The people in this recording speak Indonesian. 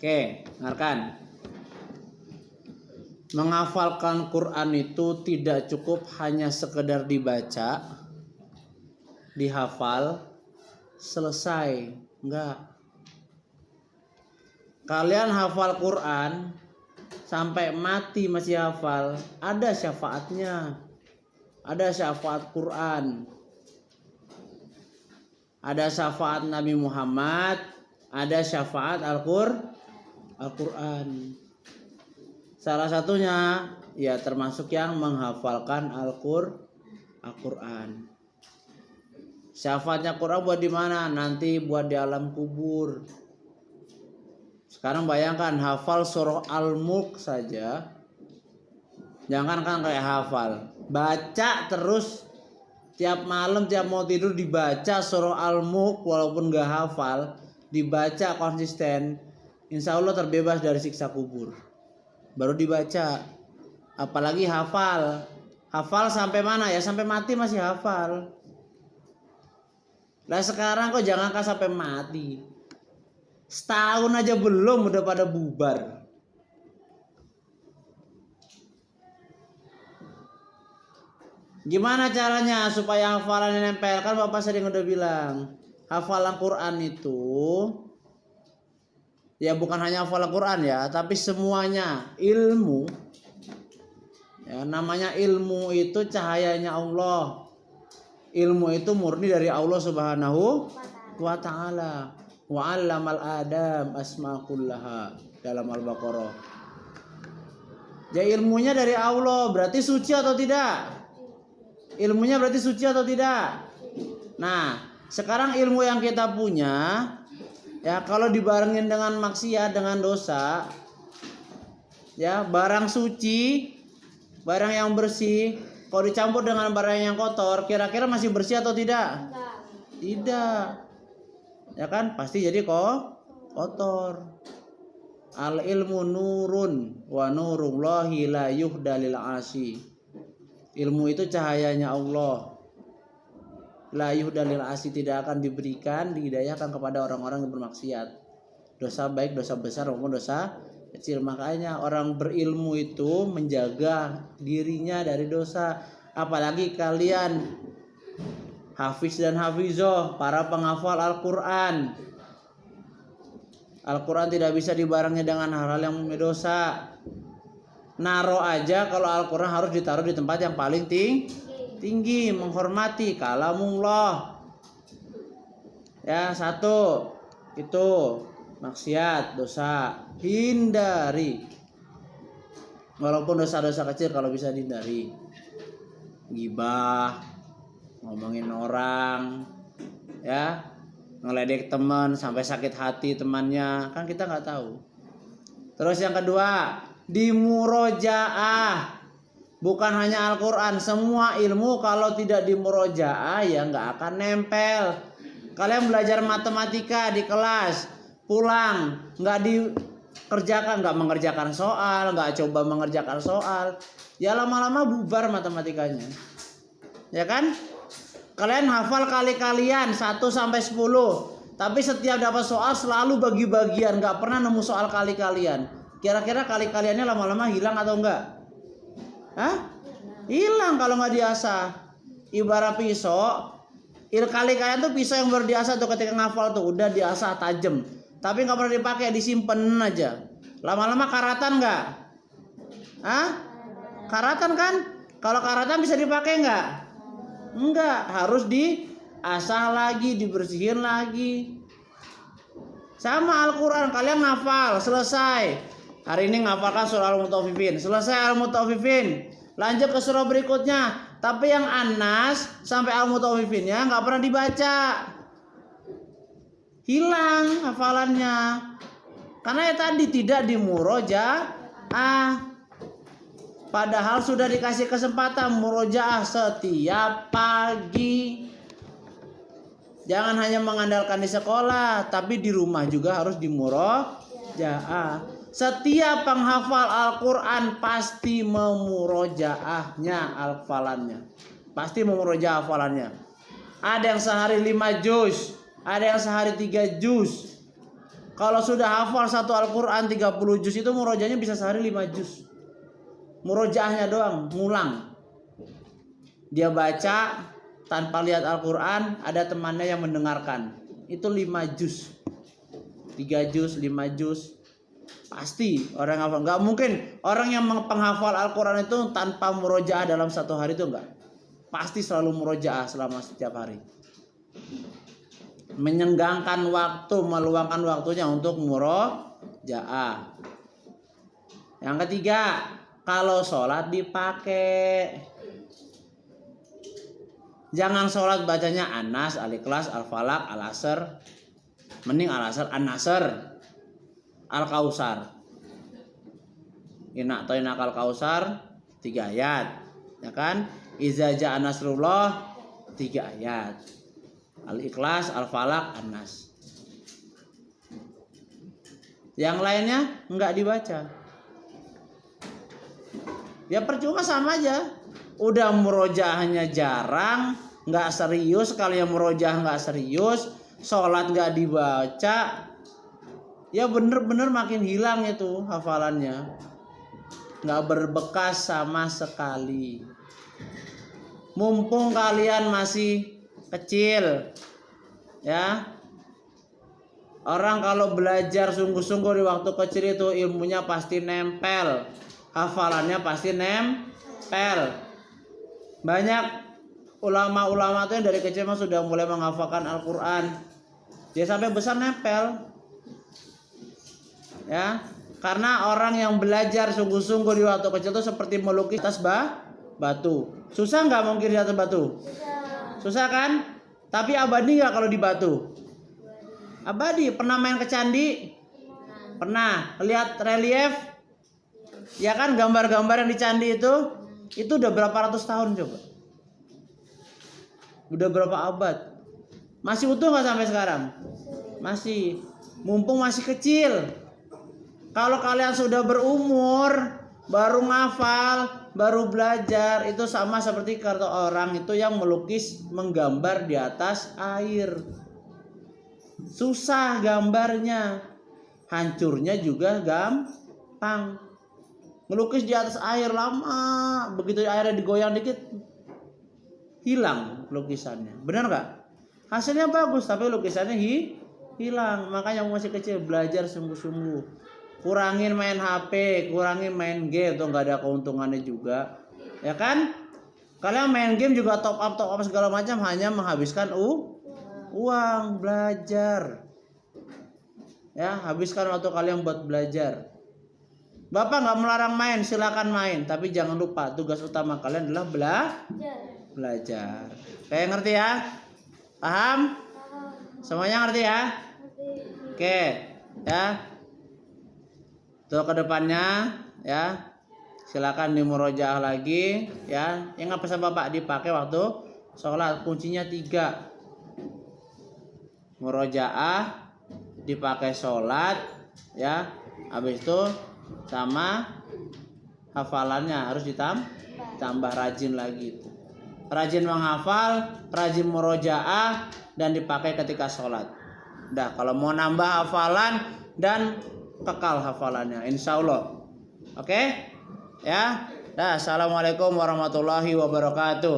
Oke, dengarkan. Menghafalkan Quran itu tidak cukup hanya sekedar dibaca, dihafal, selesai. Enggak. Kalian hafal Quran sampai mati masih hafal, ada syafaatnya. Ada syafaat Quran. Ada syafaat Nabi Muhammad, ada syafaat Al-Quran. Salah satunya ya termasuk yang menghafalkan Al-Quran. Syafaatnya Quran buat di mana? Nanti buat di alam kubur. Sekarang bayangkan hafal surah Al-Mulk saja. Jangan kan kayak hafal, baca terus tiap malam, tiap mau tidur dibaca surah Al-Mulk walaupun gak hafal, dibaca konsisten, insya Allah terbebas dari siksa kubur. Baru dibaca, apalagi hafal. Hafal sampai mana ya? Sampai mati masih hafal. Nah sekarang kok jangankan sampai mati, setahun aja belum udah pada bubar. Gimana caranya supaya hafalannya nempel? Kan Bapak sering udah bilang, hafalan Quran itu ya bukan hanya hafalan Quran ya, tapi semuanya ilmu. Ya, namanya ilmu itu cahayanya Allah. Ilmu itu murni dari Allah Subhanahu wa ta'ala. Wa 'allamal Adam asma kullaha dalam Al-Baqarah. Ya ilmunya dari Allah, berarti suci atau tidak? Ilmunya berarti suci atau tidak? Nah, sekarang ilmu yang kita punya, ya kalau dibarengin dengan maksiat, dengan dosa, ya barang suci, barang yang bersih, kalau dicampur dengan barang yang kotor, kira-kira masih bersih atau tidak? Tidak. Ya kan, pasti jadi kotor. Al ilmu nurun wa nurullahi la yuhdalil asi. Ilmu itu cahayanya Allah. La yuhdalil asi, tidak akan diberikan, dihidayahkan kepada orang-orang yang bermaksiat. Dosa baik, dosa besar maupun dosa kecil. Makanya orang berilmu itu menjaga dirinya dari dosa. Apalagi kalian hafiz dan hafizoh, para penghafal Al-Quran. Al-Quran tidak bisa dibarengi dengan hal-hal yang dosa. Naro aja kalau Al-Quran harus ditaruh di tempat yang paling tinggi, menghormati kalamullah. Ya, satu itu maksiat, dosa, hindari. Walaupun dosa-dosa kecil kalau bisa dihindari. Gibah, ngomongin orang, ya, ngeledek teman sampai sakit hati temannya, kan kita nggak tahu. Terus yang kedua, di murojaah. Bukan hanya Al-Quran, semua ilmu kalau tidak di murojaah ya nggak akan nempel. Kalian belajar matematika di kelas, pulang nggak dikerjakan, nggak mengerjakan soal, nggak coba mengerjakan soal, ya lama-lama bubar matematikanya. Ya kan? Kalian hafal kali-kalian 1 sampai 10, tapi setiap dapat soal selalu bagi-bagian, nggak pernah nemu soal kali-kalian. Kira-kira kali-kaliannya lama-lama hilang atau enggak? Hah? Hilang kalau nggak diasah. Ibarat pisau, kali-kalian tuh pisau yang baru diasah tuh ketika ngafal tuh udah diasah tajam, tapi nggak pernah dipakai, disimpen aja. Lama-lama karatan nggak? Hah? Karatan kan? Kalau karatan bisa dipakai nggak? Enggak, harus diasah lagi, dibersihin lagi. Sama Al-Quran, kalian ngafal, selesai. Hari ini ngafalkan surah Al-Mutaffifin, selesai Al-Mutaffifin, lanjut ke surah berikutnya. Tapi yang An-Nas sampai Al-Mutaffifinnya nggak pernah dibaca, hilang hafalannya. Karena ya tadi tidak dimurojaah. Padahal sudah dikasih kesempatan murojaah setiap pagi. Jangan hanya mengandalkan di sekolah, tapi di rumah juga harus dimurojaah. Setiap penghafal Al-Quran pasti memurojaahnya hafalannya. Pasti memurojaah hafalannya. Ada yang sehari 5 juz, ada yang sehari 3 juz. Kalau sudah hafal satu Al-Quran 30 juz itu murojaahnya bisa sehari 5 juz. Murojaahnya doang, ngulang. Dia baca tanpa lihat Al-Quran, ada temannya yang mendengarkan. Itu 5 juz. 3 juz, 5 juz. Pasti orang hafal. Nggak mungkin orang yang penghafal Al-Quran itu tanpa murojaah dalam satu hari itu enggak. Pasti selalu murojaah selama setiap hari. Menyenggangkan waktu, meluangkan waktunya untuk murojaah. Yang ketiga, kalau sholat dipakai. Jangan sholat bacanya An-Nas, Al-Ikhlas, Al-Falaq, Al-Asr. Mending Al-Asr, An-Nasr, Al-Kausar. Inna a'tainaka Al-Kausar 3 ayat. Ya kan? Iza ja'a nasrullah 3 ayat. Al-Ikhlas, Al-Falaq, An-Nas. Yang lainnya enggak dibaca. Ya percuma, sama aja. Udah murojaahnya jarang, nggak serius. Kalau yang murojaah nggak serius, sholat nggak dibaca, ya bener-bener makin hilang itu hafalannya, nggak berbekas sama sekali. Mumpung kalian masih kecil, ya. Orang kalau belajar sungguh-sungguh di waktu kecil itu ilmunya pasti nempel, hafalannya pasti nempel. Banyak ulama-ulama itu yang dari kecil mah sudah mulai menghafalkan Al-Quran. Dia sampai besar nempel. Ya, karena orang yang belajar sungguh-sungguh di waktu kecil itu seperti melukis atas batu. Susah nggak mungkin di atas batu? Susah kan? Tapi abadi nggak kalau di batu? Abadi. Pernah main ke candi? Pernah. Lihat relief? Ya kan, gambar-gambar yang di candi itu udah berapa ratus tahun coba? Udah berapa abad? Masih utuh nggak sampai sekarang? Masih. Mumpung masih kecil. Kalau kalian sudah berumur, baru ngafal, baru belajar, itu sama seperti kata orang itu yang melukis, menggambar di atas air. Susah gambarnya, hancurnya juga gampang. Ngelukis di atas air lama, begitu airnya digoyang dikit, hilang lukisannya. Benar nggak? Hasilnya bagus, tapi lukisannya hilang. Makanya masih kecil belajar sungguh-sungguh. Kurangin main HP, kurangin main game, tuh nggak ada keuntungannya juga, ya kan? Kalian main game juga top up segala macam, hanya menghabiskan uang. Belajar, ya, habiskan waktu kalian buat belajar. Bapak nggak melarang main, silakan main, tapi jangan lupa tugas utama kalian adalah belajar. Kayak ngerti ya? Paham? Semuanya ngerti ya? Oke, ya. Tuh kedepannya, ya, silakan dimurojaah lagi, ya. Yang pesan Bapak dipakai waktu sholat, kuncinya 3. Murojaah, dipakai sholat, ya. Habis itu sama hafalannya harus ditambah rajin lagi. Rajin menghafal, rajin murojaah, dan dipakai ketika sholat. Udah, kalau mau nambah hafalan dan kekal hafalannya, insya Allah. Oke? Ya. Dah, assalamualaikum warahmatullahi wabarakatuh.